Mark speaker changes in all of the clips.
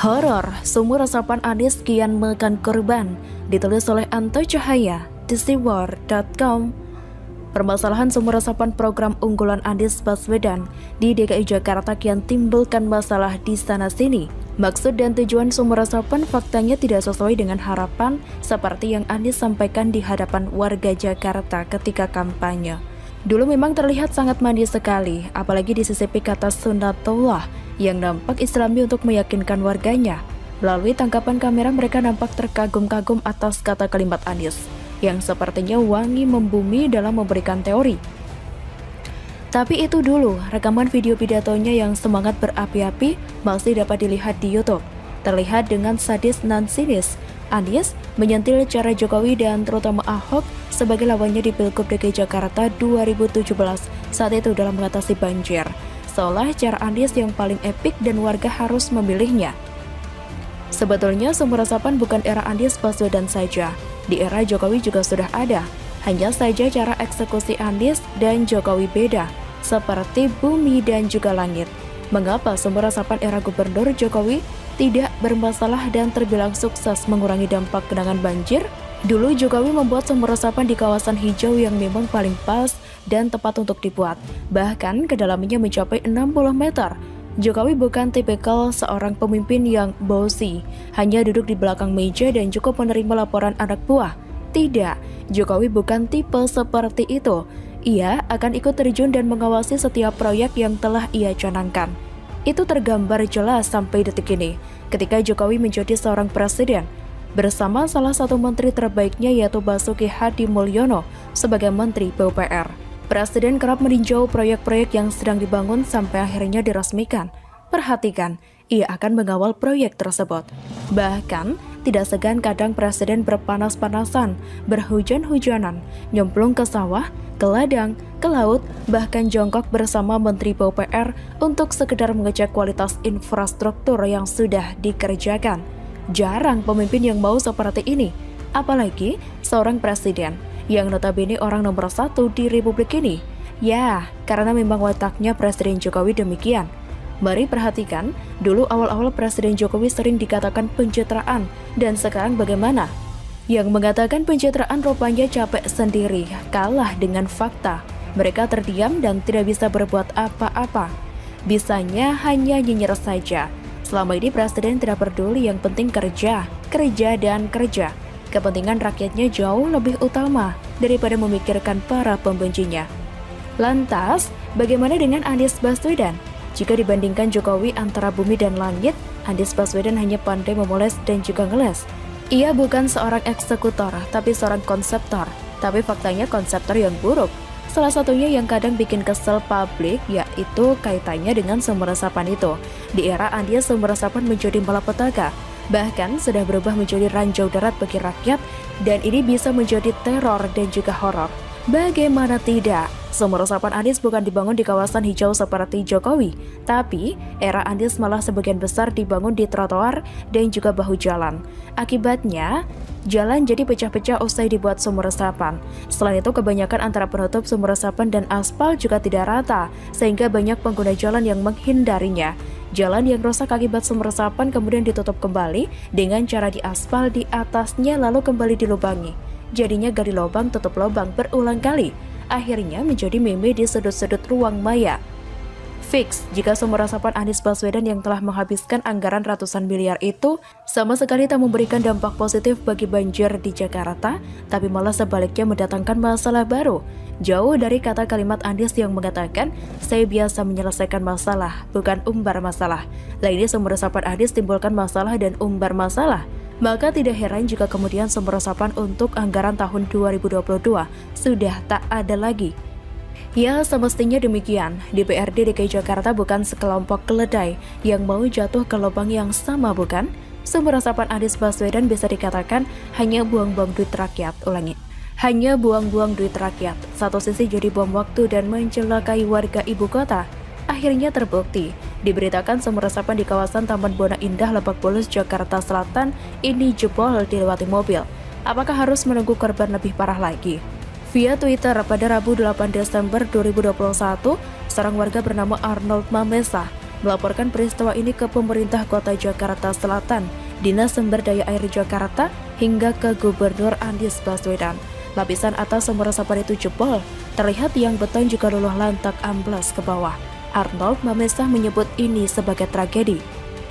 Speaker 1: Horor, sumur resapan Anies kian makan korban, ditulis oleh Anto Cahaya di siwar.com. Permasalahan sumur resapan program unggulan Anies Baswedan di DKI Jakarta kian timbulkan masalah di sana-sini. Maksud dan tujuan sumur resapan faktanya tidak sesuai dengan harapan seperti yang Anies sampaikan di hadapan warga Jakarta ketika kampanye. Dulu memang terlihat sangat manis sekali, apalagi disisipi kata Sunnatullah yang nampak islami untuk meyakinkan warganya. Melalui tangkapan kamera mereka nampak terkagum-kagum atas kata kalimat Anies yang sepertinya wangi membumi dalam memberikan teori. Tapi itu dulu, rekaman video pidatonya yang semangat berapi-api masih dapat dilihat di YouTube. Terlihat dengan sadis nan sinis, Anies menyentil cara Jokowi dan terutama Ahok sebagai lawannya di Pilgub DKI Jakarta 2017 saat itu dalam mengatasi banjir. Seolah cara Anies yang paling epik dan warga harus memilihnya. Sebetulnya sumur resapan bukan era Anies Baswedan saja. Di era Jokowi juga sudah ada. Hanya saja cara eksekusi Anies dan Jokowi beda, seperti bumi dan juga langit. Mengapa sumur resapan era Gubernur Jokowi tidak bermasalah dan terbilang sukses mengurangi dampak genangan banjir? Dulu Jokowi membuat sumur resapan di kawasan hijau yang memang paling pas dan tepat untuk dibuat. Bahkan kedalamannya mencapai 60 meter. Jokowi bukan tipikal seorang pemimpin yang bossy, hanya duduk di belakang meja dan cukup menerima laporan anak buah. Tidak, Jokowi bukan tipe seperti itu. Ia akan ikut terjun dan mengawasi setiap proyek yang telah ia canangkan. Itu tergambar jelas sampai detik ini, ketika Jokowi menjadi seorang presiden, bersama salah satu menteri terbaiknya yaitu Basuki Hadi Mulyono sebagai Menteri PUPR. Presiden kerap meninjau proyek-proyek yang sedang dibangun sampai akhirnya diresmikan. Perhatikan, ia akan mengawal proyek tersebut. Bahkan, tidak segan kadang Presiden berpanas-panasan, berhujan-hujanan, nyemplung ke sawah, ke ladang, ke laut, bahkan jongkok bersama Menteri PUPR untuk sekedar mengecek kualitas infrastruktur yang sudah dikerjakan. Jarang pemimpin yang mau seperti ini, apalagi seorang presiden yang notabene orang nomor 1 di Republik ini. Ya, karena memang wataknya Presiden Jokowi demikian. Mari perhatikan, dulu awal-awal Presiden Jokowi sering dikatakan pencitraan, dan sekarang bagaimana? Yang mengatakan pencitraan rupanya capek sendiri, kalah dengan fakta. Mereka terdiam dan tidak bisa berbuat apa-apa. Bisanya hanya nyinyir saja. Selama ini Presiden tidak peduli, yang penting kerja, kerja dan kerja. Kepentingan rakyatnya jauh lebih utama daripada memikirkan para pembencinya. Lantas, bagaimana dengan Anies Baswedan? Jika dibandingkan Jokowi antara bumi dan langit, Anies Baswedan hanya pandai memoles dan juga ngeles. Ia bukan seorang eksekutor, tapi seorang konseptor. Tapi faktanya konseptor yang buruk. Salah satunya yang kadang bikin kesel publik, yaitu kaitannya dengan sumur resapan itu. Di era Anies, sumur resapan menjadi malapetaka. Bahkan sudah berubah menjadi ranjau darat bagi rakyat, dan ini bisa menjadi teror dan juga horor. Bagaimana tidak? Sumur resapan Anies bukan dibangun di kawasan hijau seperti Jokowi, tapi era Anies malah sebagian besar dibangun di trotoar dan juga bahu jalan. Akibatnya, jalan jadi pecah-pecah usai dibuat sumur resapan. Selain itu, kebanyakan antara penutup sumur resapan dan aspal juga tidak rata, sehingga banyak pengguna jalan yang menghindarinya. Jalan yang rusak akibat sumur resapan kemudian ditutup kembali dengan cara diaspal di atasnya lalu kembali dilubangi. Jadinya gali lubang tutup lubang berulang kali. Akhirnya menjadi meme di sudut-sudut ruang maya. Fix, jika sumur resapan Anies Baswedan yang telah menghabiskan anggaran ratusan miliar itu sama sekali tak memberikan dampak positif bagi banjir di Jakarta, tapi malah sebaliknya mendatangkan masalah baru. Jauh dari kata kalimat Anies yang mengatakan, saya biasa menyelesaikan masalah, bukan umbar masalah. Lainnya sumur resapan Anies timbulkan masalah dan umbar masalah. Maka tidak heran jika kemudian sumur resapan untuk anggaran tahun 2022 sudah tak ada lagi. Ya, semestinya demikian. DPRD DKI Jakarta bukan sekelompok keledai yang mau jatuh ke lubang yang sama, bukan? Sumur resapan Anies Baswedan bisa dikatakan hanya buang-buang duit rakyat. Ulangi. Hanya buang-buang duit rakyat. Satu sisi jadi bom waktu dan mencelakai warga ibu kota. Akhirnya terbukti. Diberitakan sumur resapan di kawasan Taman Bona Indah, Lebak Bulus, Jakarta Selatan ini jebol dilewati mobil. Apakah harus menunggu korban lebih parah lagi? Via Twitter pada Rabu 8 Desember 2021, seorang warga bernama Arnold Mamesa melaporkan peristiwa ini ke pemerintah Kota Jakarta Selatan, Dinas Sumber Daya Air Jakarta, hingga ke Gubernur Anies Baswedan. Lapisan atas sumur resapan itu jebol, terlihat tiang beton juga luluh lantak amblas ke bawah. Arnold Mamesa menyebut ini sebagai tragedi.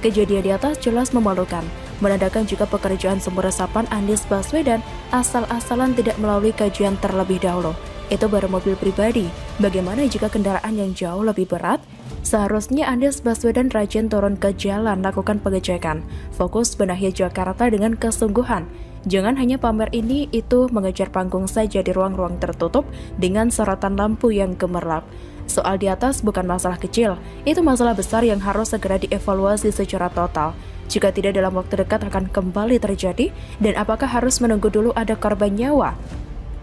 Speaker 1: Kejadian di atas jelas memalukan, menandakan jika pekerjaan sumur resapan Anies Baswedan asal-asalan tidak melalui kajian terlebih dahulu. Itu baru mobil pribadi. Bagaimana jika kendaraan yang jauh lebih berat? Seharusnya Anies Baswedan rajin turun ke jalan lakukan pengecekan. Fokus benahi Jakarta dengan kesungguhan. Jangan hanya pamer ini itu mengejar panggung saja di ruang-ruang tertutup dengan sorotan lampu yang gemerlap. Soal di atas bukan masalah kecil, itu masalah besar yang harus segera dievaluasi secara total. Jika tidak dalam waktu dekat akan kembali terjadi, dan apakah harus menunggu dulu ada korban nyawa?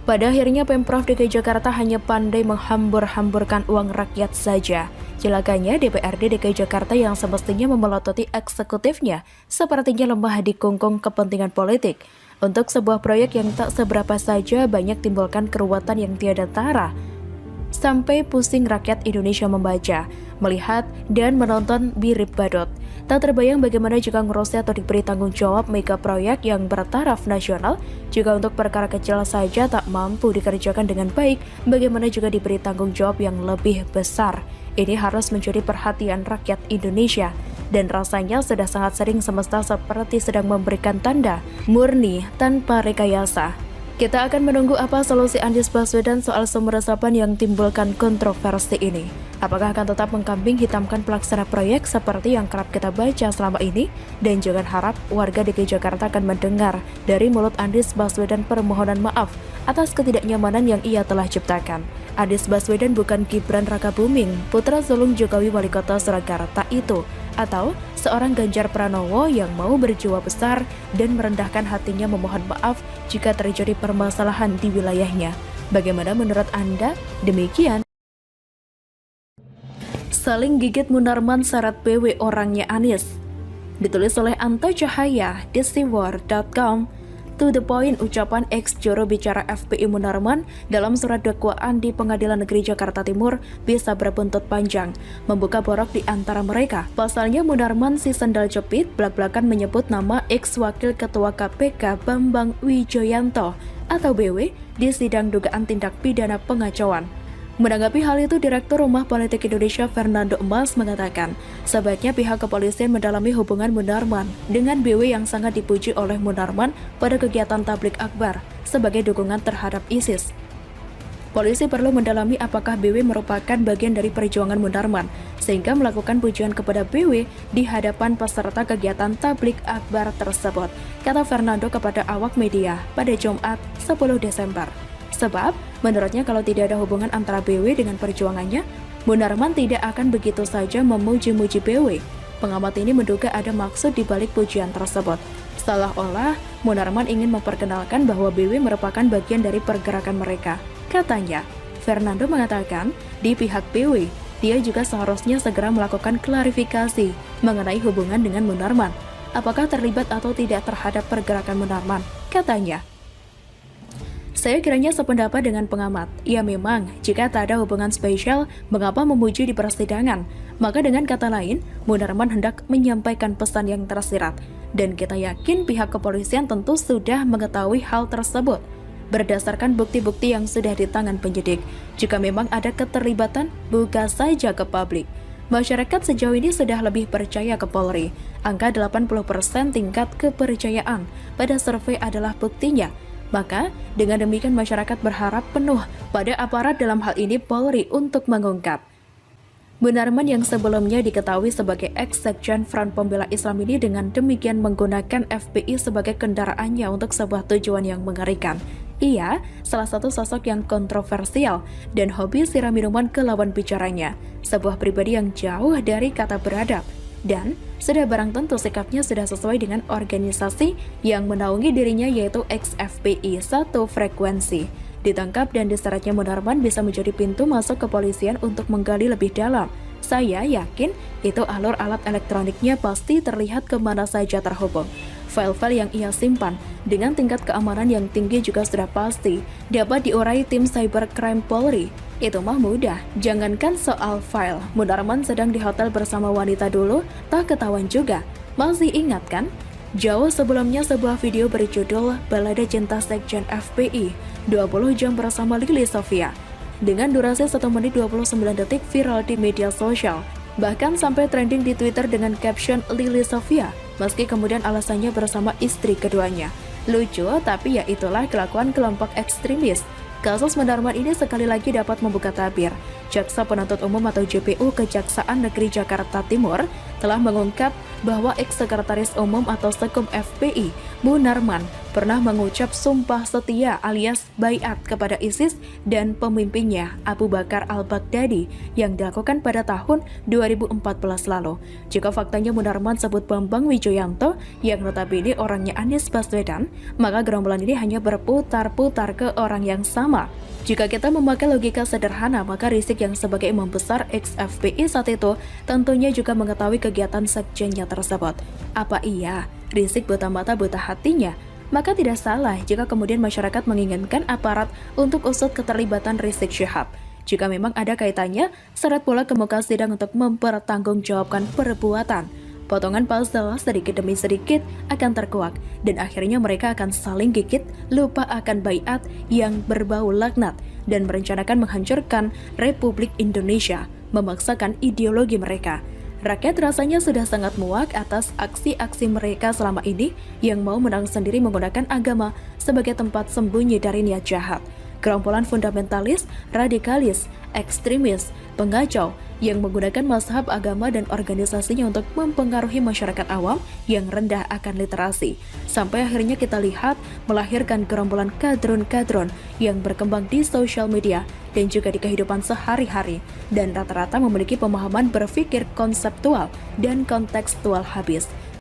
Speaker 1: Pada akhirnya Pemprov DKI Jakarta hanya pandai menghambur-hamburkan uang rakyat saja. Celakanya DPRD DKI Jakarta yang semestinya memelototi eksekutifnya sepertinya lemah di kungkung kepentingan politik. Untuk sebuah proyek yang tak seberapa saja banyak timbulkan keruwetan yang tiada tara. Sampai pusing rakyat Indonesia membaca, melihat, dan menonton Birib Badut. Tak terbayang bagaimana jika ngurusnya atau diberi tanggung jawab mega proyek yang bertaraf nasional. Jika untuk perkara kecil saja tak mampu dikerjakan dengan baik, bagaimana juga diberi tanggung jawab yang lebih besar. Ini harus menjadi perhatian rakyat Indonesia. Dan rasanya sudah sangat sering semesta seperti sedang memberikan tanda murni tanpa rekayasa. Kita akan menunggu apa solusi Anies Baswedan soal sumur resapan yang timbulkan kontroversi ini. Apakah akan tetap mengkambing hitamkan pelaksana proyek seperti yang kerap kita baca selama ini? Dan jangan harap warga DKI Jakarta akan mendengar dari mulut Anies Baswedan permohonan maaf atas ketidaknyamanan yang ia telah ciptakan. Anies Baswedan bukan Gibran Rakabuming, putra sulung Jokowi Wali Kota Surakarta itu, atau seorang Ganjar Pranowo yang mau berjiwa besar dan merendahkan hatinya memohon maaf jika terjadi permasalahan di wilayahnya. Bagaimana menurut Anda? Demikian. Saling gigit Munarman syarat BW orangnya Anies. Ditulis oleh Anto Cahaya di siwar.com. To the point ucapan ex juru bicara FPI Munarman dalam surat dakwaan di Pengadilan Negeri Jakarta Timur bisa berbuntut panjang, membuka borok di antara mereka. Pasalnya Munarman si sendal jepit belak-belakan menyebut nama ex wakil ketua KPK Bambang Wijoyanto atau BW di sidang dugaan tindak pidana pengacauan. Menanggapi hal itu, Direktur Rumah Politik Indonesia Fernando Emas mengatakan, sebaiknya pihak kepolisian mendalami hubungan Munarman dengan BW yang sangat dipuji oleh Munarman pada kegiatan tablik akbar sebagai dukungan terhadap ISIS. Polisi perlu mendalami apakah BW merupakan bagian dari perjuangan Munarman, sehingga melakukan pujian kepada BW di hadapan peserta kegiatan tablik akbar tersebut, kata Fernando kepada awak media pada Jumat 10 Desember. Sebab, menurutnya kalau tidak ada hubungan antara BW dengan perjuangannya, Munarman tidak akan begitu saja memuji-muji BW. Pengamat ini menduga ada maksud di balik pujian tersebut. Seolah-olah Munarman ingin memperkenalkan bahwa BW merupakan bagian dari pergerakan mereka. Katanya, Fernando mengatakan, di pihak BW, dia juga seharusnya segera melakukan klarifikasi mengenai hubungan dengan Munarman. Apakah terlibat atau tidak terhadap pergerakan Munarman? Katanya, saya kiranya sependapat dengan pengamat. Ya memang, jika tak ada hubungan spesial, mengapa memuji di persidangan? Maka dengan kata lain, Munarman hendak menyampaikan pesan yang tersirat. Dan kita yakin pihak kepolisian tentu sudah mengetahui hal tersebut. Berdasarkan bukti-bukti yang sudah di tangan penyidik, jika memang ada keterlibatan, buka saja ke publik. Masyarakat sejauh ini sudah lebih percaya ke Polri. Angka 80% tingkat kepercayaan pada survei adalah buktinya. Maka, dengan demikian masyarakat berharap penuh pada aparat dalam hal ini Polri untuk mengungkap. Munarman yang sebelumnya diketahui sebagai ex-sekjen Front Pembela Islam ini dengan demikian menggunakan FPI sebagai kendaraannya untuk sebuah tujuan yang mengerikan. Ia salah satu sosok yang kontroversial dan hobi siram minuman ke lawan bicaranya, sebuah pribadi yang jauh dari kata beradab. Dan sudah barang tentu sikapnya sudah sesuai dengan organisasi yang menaungi dirinya yaitu ex-FPI satu frekuensi. Ditangkap dan diseratnya Munarman bisa menjadi pintu masuk kepolisian untuk menggali lebih dalam. Saya yakin itu alur alat elektroniknya pasti terlihat kemana saja terhubung. File-file yang ia simpan dengan tingkat keamanan yang tinggi juga sudah pasti dapat diurai tim cybercrime Polri. Itu mah mudah, jangankan soal file. Munarman sedang di hotel bersama wanita dulu, tak ketahuan juga. Masih ingat kan? Jauh sebelumnya sebuah video berjudul Balada Cinta Sekjen FPI 20 jam bersama Lili Sofia dengan durasi 1 menit 29 detik viral di media sosial. Bahkan sampai trending di Twitter dengan caption Lili Sofia, meski kemudian alasannya bersama istri keduanya. Lucu, tapi ya itulah kelakuan kelompok ekstremis. Kasus Munarman ini sekali lagi dapat membuka tabir. Jaksa Penuntut Umum atau JPU Kejaksaan Negeri Jakarta Timur telah mengungkap bahwa ex-sekretaris umum atau Sekum FPI, Munarman, pernah mengucap sumpah setia alias baiat kepada ISIS dan pemimpinnya Abu Bakar al-Baghdadi yang dilakukan pada tahun 2014 lalu. Jika faktanya Munarman sebut Bambang Wijoyanto yang notabene orangnya Anies Baswedan, maka gerombolan ini hanya berputar-putar ke orang yang sama. Jika kita memakai logika sederhana, maka Rizik yang sebagai imam besar ex-FPI saat itu tentunya juga mengetahui kegiatan sekjennya tersebut. Apa iya Rizik buta mata buta hatinya? Maka tidak salah jika kemudian masyarakat menginginkan aparat untuk usut keterlibatan Rizik Syihab. Jika memang ada kaitannya, seret pula ke muka sidang untuk mempertanggungjawabkan perbuatan. Potongan pasal sedikit demi sedikit akan terkuak dan akhirnya mereka akan saling gigit, lupa akan baiat yang berbau laknat dan merencanakan menghancurkan Republik Indonesia, memaksakan ideologi mereka. Rakyat rasanya sudah sangat muak atas aksi-aksi mereka selama ini yang mau menang sendiri menggunakan agama sebagai tempat sembunyi dari niat jahat. Gerombolan fundamentalis, radikalis, ekstremis, pengacau yang menggunakan mazhab agama dan organisasinya untuk mempengaruhi masyarakat awam yang rendah akan literasi. Sampai akhirnya kita lihat melahirkan gerombolan kadrun-kadrun yang berkembang di sosial media dan juga di kehidupan sehari-hari dan rata-rata memiliki pemahaman berpikir konseptual dan kontekstual habis.